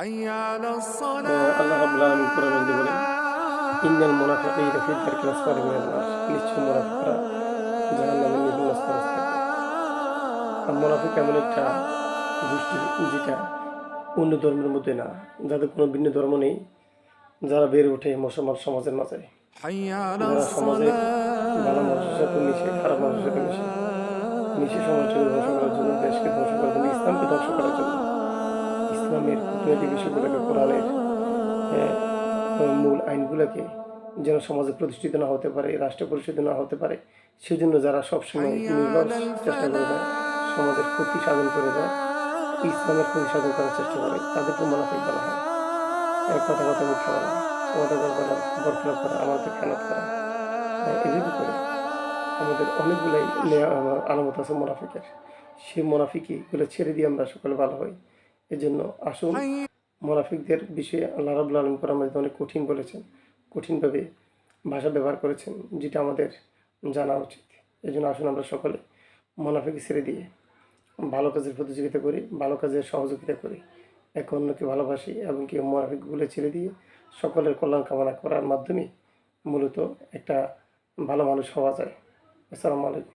আল্লাহ রাব্বুল আলামিন কোরআনে বলেন, ইন্নাল মুনাফিকিনা ফি দারকিল আসফালি মিনান নার। নিশ্চয় মুনাফিকরা জাহান্নামের নিম্ন স্তরে থাকবে। আর মুনাফিক এমন একটা গোষ্ঠী যেটা অন্য ধর্মের মধ্যে না, যাদের কোনো ভিন্ন ধর্ম নেই, যারা বেড়ে ওঠে মুসলমান সমাজের মাঝে, যারা সমাজের ভালো মানুষের সাথে মিশে, খারাপ মানুষের সাথে মিশে সমাজটাকে ধ্বংস করার জন্য, দেশকে ধ্বংস করার জন্য, ইসলামকে ধ্বংস করার জন্য, ইসলামের খুঁটিনাটি বিষয়গুলোকে, কোরআনের মূল আইনগুলোকে যেন সমাজে প্রতিষ্ঠিত না হতে পারে, রাষ্ট্র প্রতিষ্ঠিত না হতে পারে, সেজন্য যারা সবসময় নির্লস চেষ্টা করে যায়, সমাজের ক্ষতি সাধন করে যায়, ইসলামের ক্ষতি সাধন করার চেষ্টা করে, তাদেরকে মুনাফিক বলা হয়। কথা কথা মিথ্যা বলা, কথা কথা বরখলাপ করা, আমাদের খেয়ানত করা, এভাবে করে আমাদের অনেকগুলাই আলামত আছে মুনাফিকের। সেই মুনাফিকিগুলো ছেড়ে দিয়ে আমরা সকলে ভালো হই। এজন্য আসুন, মুনাফিকদের বিষয়ে আল্লাহ রাব্বুল আলামিন কোরআনে অনেক কঠিন বলেছেন, কঠিনভাবে ভাষা ব্যবহার করেছেন, যেটা আমাদের জানা উচিত। এই জন্য আসুন আমরা সকলে মুনাফিকি ছেড়ে দিয়ে ভালো কাজের প্রতিযোগিতা করি, ভালো কাজের সহযোগিতা করি, একে অন্যকে ভালোবাসি, এবং কি মুনাফিকগুলো ছেড়ে দিয়ে সকলের কল্যাণ কামনা করার মাধ্যমে মূলত একটা ভালো মানুষ হওয়া যায়। আসসালামু আলাইকুম।